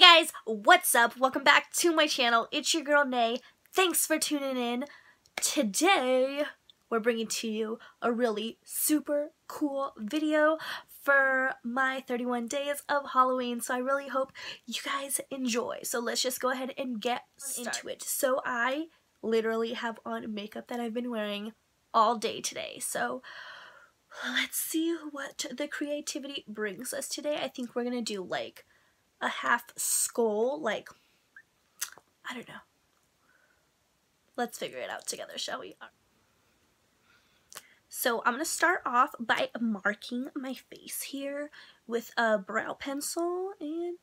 guys, what's up? Welcome back to my channel. It's your girl Nay. Thanks for tuning in. Today, we're bringing to you a really super cool video for my 31 days of Halloween. So I really hope you guys enjoy. So let's just go ahead and get into it. So I literally have on makeup that I've been wearing all day today. So let's see what the creativity brings us today. I think we're gonna do like a half skull, like, I don't know. Let's figure it out together, shall we? So I'm gonna start off by marking my face here with a brow pencil, and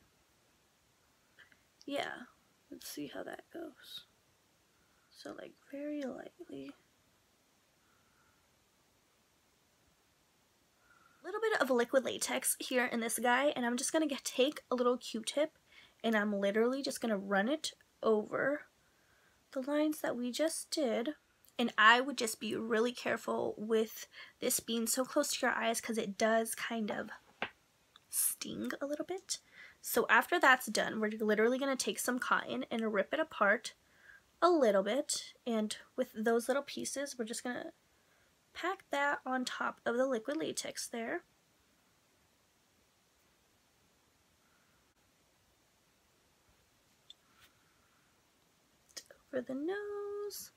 yeah, let's see how that goes. So like very lightly. Little bit of liquid latex here in this guy, and I'm just gonna take a little Q-tip and I'm literally just gonna run it over the lines that we just did. And I would just be really careful with this being so close to your eyes because it does kind of sting a little bit. So after that's done, we're literally gonna take some cotton and rip it apart a little bit, and with those little pieces we're just gonna pack that on top of the liquid latex there. Over the nose.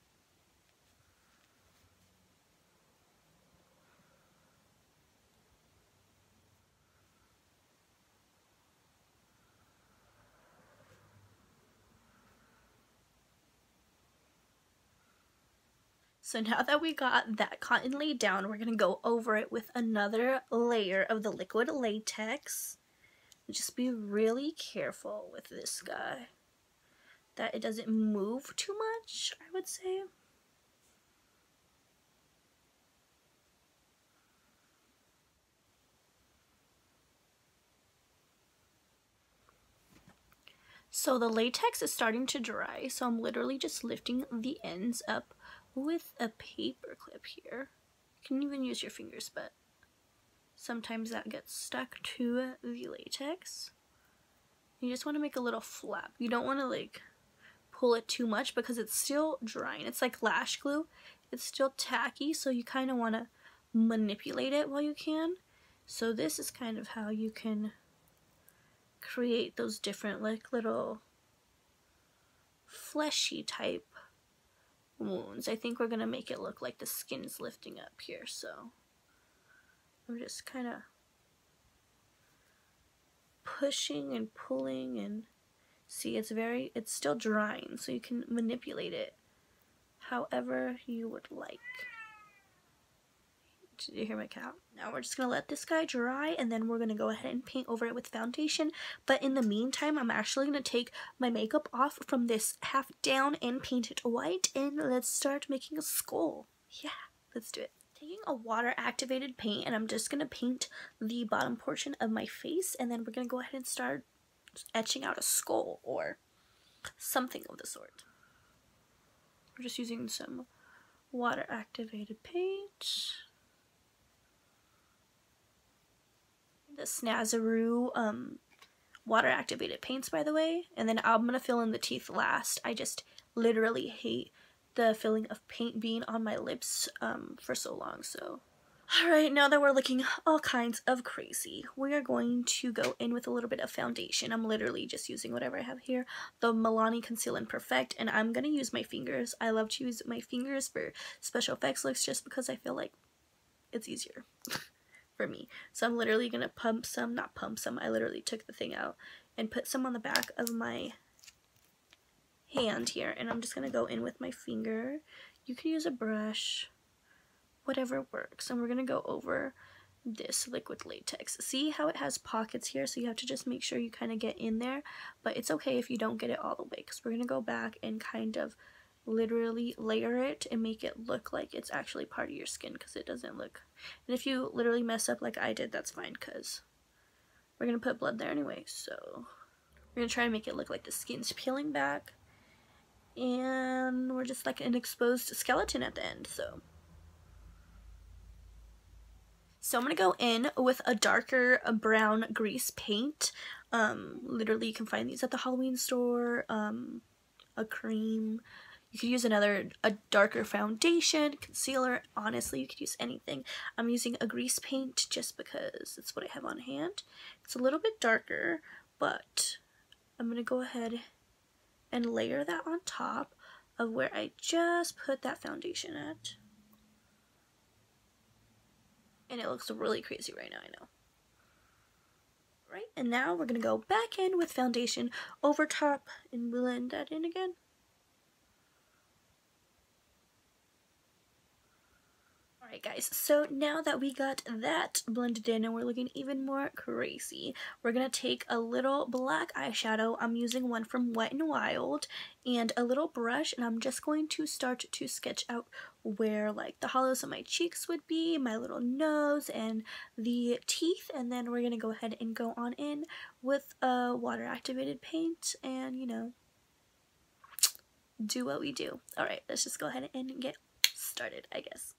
So now that we got that cotton laid down, we're gonna go over it with another layer of the liquid latex. Just be really careful with this guy, that it doesn't move too much, I would say. So the latex is starting to dry, so I'm literally just lifting the ends up with a paper clip here. You can even use your fingers, but sometimes that gets stuck to the latex. You just want to make a little flap. You don't want to like pull it too much because it's still drying. It's like lash glue. It's still tacky, so you kind of want to manipulate it while you can. So this is kind of how you can create those different like little fleshy type wounds. I think we're gonna make it look like the skin's lifting up here, so I'm just kind of pushing and pulling, and see, it's still drying, so you can manipulate it however you would like. Did you hear my cat? Now we're just gonna let this guy dry, and then we're gonna go ahead and paint over it with foundation. But in the meantime, I'm actually gonna take my makeup off from this half down and paint it white, and let's start making a skull. Yeah, let's do it. Taking a water activated paint, and I'm just gonna paint the bottom portion of my face, and then we're gonna go ahead and start etching out a skull or something of the sort. We're just using some water activated paint. The Snazaroo water activated paints, by the way, and then I'm gonna fill in the teeth last. I just literally hate the feeling of paint being on my lips for so long. So alright, now that we're looking all kinds of crazy, we are going to go in with a little bit of foundation. I'm literally just using whatever I have here, the Milani Conceal and Perfect, and I'm gonna use my fingers. I love to use my fingers for special effects looks just because I feel like it's easier for me. So I'm literally gonna I literally took the thing out and put some on the back of my hand here, and I'm just gonna go in with my finger. You can use a brush, whatever works, and we're gonna go over this liquid latex. See how it has pockets here, so you have to just make sure you kind of get in there, but it's okay if you don't get it all the way, because we're gonna go back and kind of literally layer it and make it look like it's actually part of your skin, because it doesn't look. And if you literally mess up like I did, that's fine, because we're gonna put blood there anyway. So we're gonna try to make it look like the skin's peeling back, and we're just like an exposed skeleton at the end. So I'm gonna go in with a darker brown grease paint Literally you can find these at the Halloween store. A cream. You could use a darker foundation, concealer. Honestly, you could use anything. I'm using a grease paint just because it's what I have on hand. It's a little bit darker, but I'm going to go ahead and layer that on top of where I just put that foundation at. And it looks really crazy right now, I know. Right, and now we're going to go back in with foundation over top and blend that in again. Alright guys, so now that we got that blended in and we're looking even more crazy, we're going to take a little black eyeshadow. I'm using one from Wet n Wild and a little brush, and I'm just going to start to sketch out where like the hollows of my cheeks would be, my little nose and the teeth, and then we're going to go ahead and go on in with a water activated paint and, you know, do what we do. Alright, let's just go ahead and get started, I guess.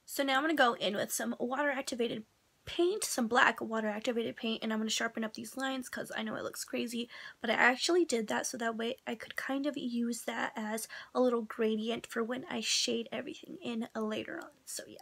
So now I'm going to go in with some water activated paint, some black water activated paint, and I'm going to sharpen up these lines because I know it looks crazy, but I actually did that so that way I could kind of use that as a little gradient for when I shade everything in later on. So yeah.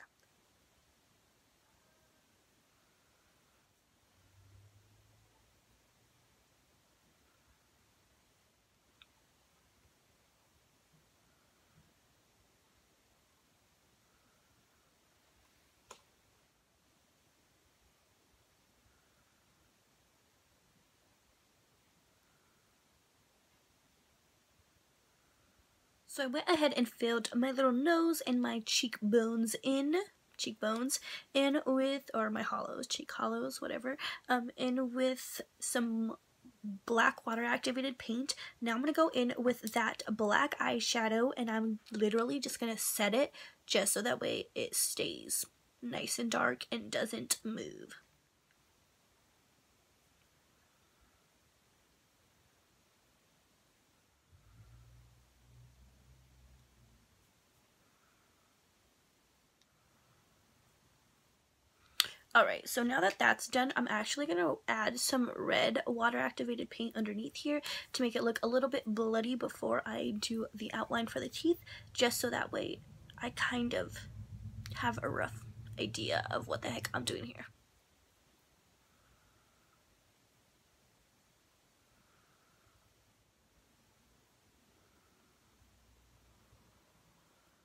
So I went ahead and filled my little nose and my cheekbones in with, or my hollows, cheek hollows, whatever, in with some black water activated paint. Now I'm going to go in with that black eyeshadow, and I'm literally just going to set it just so that way it stays nice and dark and doesn't move. Alright, so now that that's done, I'm actually going to add some red water activated paint underneath here to make it look a little bit bloody before I do the outline for the teeth, just so that way I kind of have a rough idea of what the heck I'm doing here.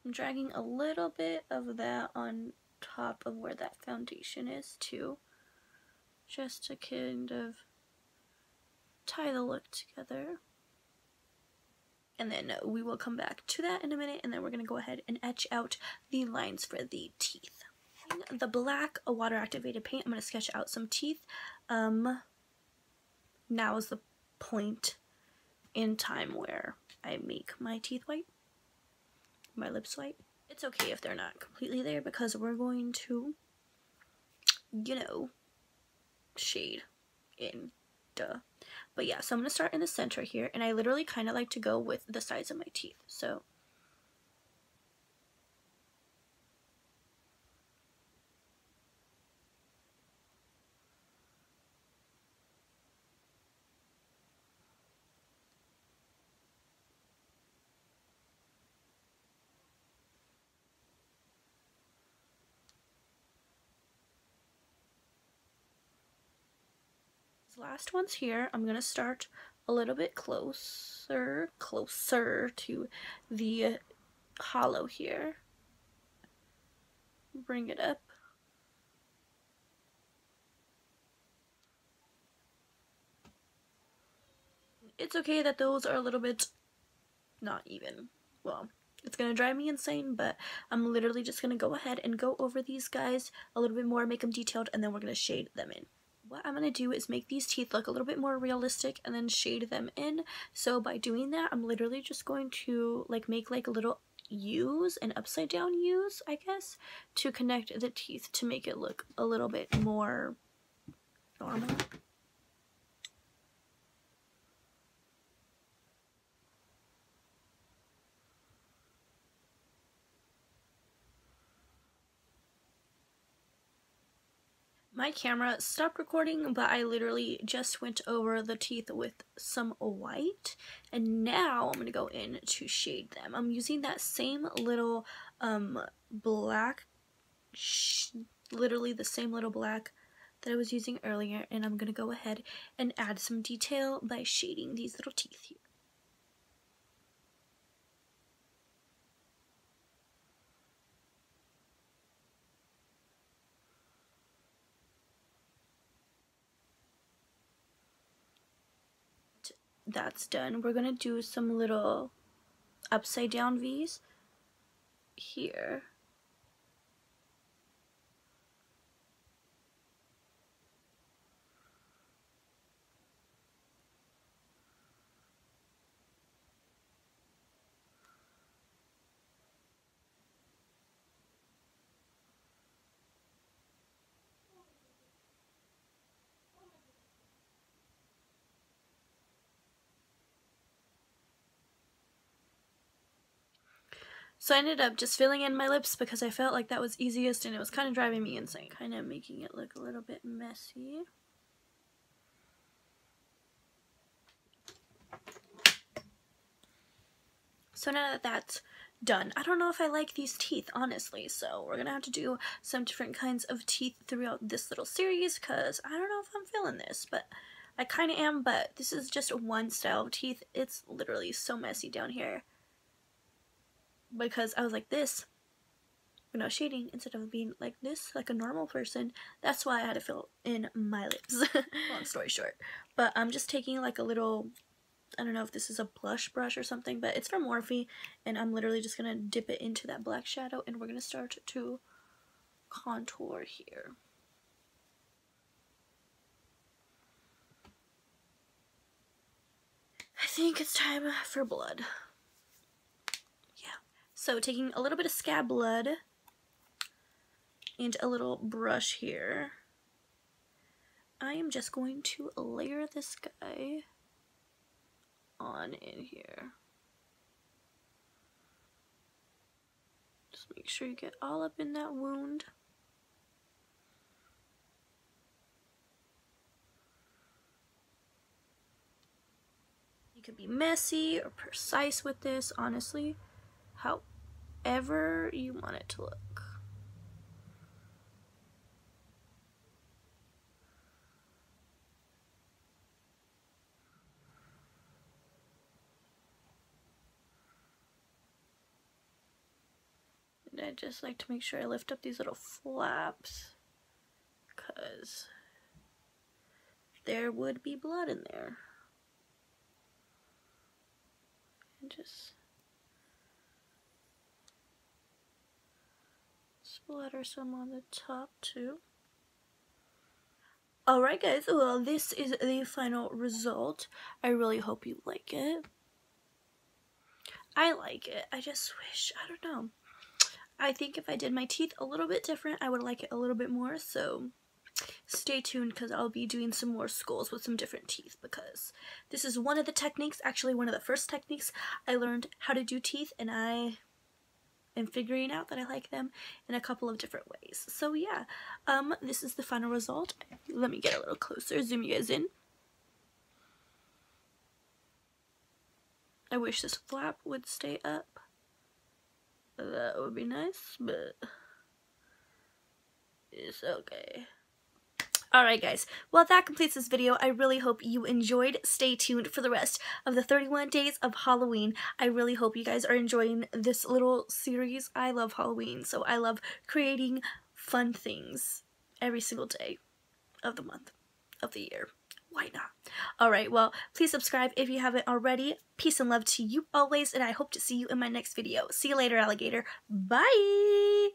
I'm dragging a little bit of that on top of where that foundation is too, just to kind of tie the look together. And then we will come back to that in a minute, and then we're going to go ahead and etch out the lines for the teeth. The black water activated paint, I'm going to sketch out some teeth. Now is the point in time where I make my teeth white, my lips white. It's okay if they're not completely there because we're going to, you know, shade in, duh. But yeah, so I'm going to start in the center here, and I literally kind of like to go with the sides of my teeth. So last ones here, I'm gonna start a little bit closer to the hollow here. Bring it up. It's okay that those are a little bit not even. Well, it's gonna drive me insane, but I'm literally just gonna go ahead and go over these guys a little bit more, make them detailed, and then we're gonna shade them in. What I'm going to do is make these teeth look a little bit more realistic and then shade them in. So by doing that, I'm literally just going to like make like little U's and upside down U's, I guess, to connect the teeth to make it look a little bit more normal. My camera stopped recording, but I literally just went over the teeth with some white, and now I'm going to go in to shade them. I'm using that same little black, literally the same little black that I was using earlier, and I'm going to go ahead and add some detail by shading these little teeth here. That's done. We're gonna do some little upside down V's here. So I ended up just filling in my lips because I felt like that was easiest, and it was kind of driving me insane, kind of making it look a little bit messy. So now that that's done, I don't know if I like these teeth, honestly, so we're gonna have to do some different kinds of teeth throughout this little series because I don't know if I'm feeling this, but I kind of am. But this is just one style of teeth. It's literally so messy down here because I was like this, you know, shading instead of being like this, like a normal person. That's why I had to fill in my lips. Long story short. But I'm just taking like a little, I don't know if this is a blush brush or something, but it's from Morphe, and I'm literally just gonna dip it into that black shadow, and we're gonna start to contour here. I think it's time for blood. Yeah. So taking a little bit of scab blood and a little brush here, I am just going to layer this guy on in here. Just make sure you get all up in that wound. You could be messy or precise with this, honestly, however you want it to look. And I just like to make sure I lift up these little flaps because there would be blood in there. And just splatter some on the top too. Alright guys, well this is the final result. I really hope you like it. I like it. I just wish, I don't know. I think if I did my teeth a little bit different, I would like it a little bit more, so stay tuned because I'll be doing some more skulls with some different teeth because this is one of the techniques, actually one of the first techniques I learned how to do teeth, and I am figuring out that I like them in a couple of different ways. So yeah, this is the final result. Let me get a little closer, zoom you guys in. I wish this flap would stay up. That would be nice, but it's okay. Alright guys, well that completes this video. I really hope you enjoyed. Stay tuned for the rest of the 31 days of Halloween. I really hope you guys are enjoying this little series. I love Halloween, so I love creating fun things every single day of the month, of the year. Why not? Alright, well, please subscribe if you haven't already. Peace and love to you always, and I hope to see you in my next video. See you later, alligator. Bye!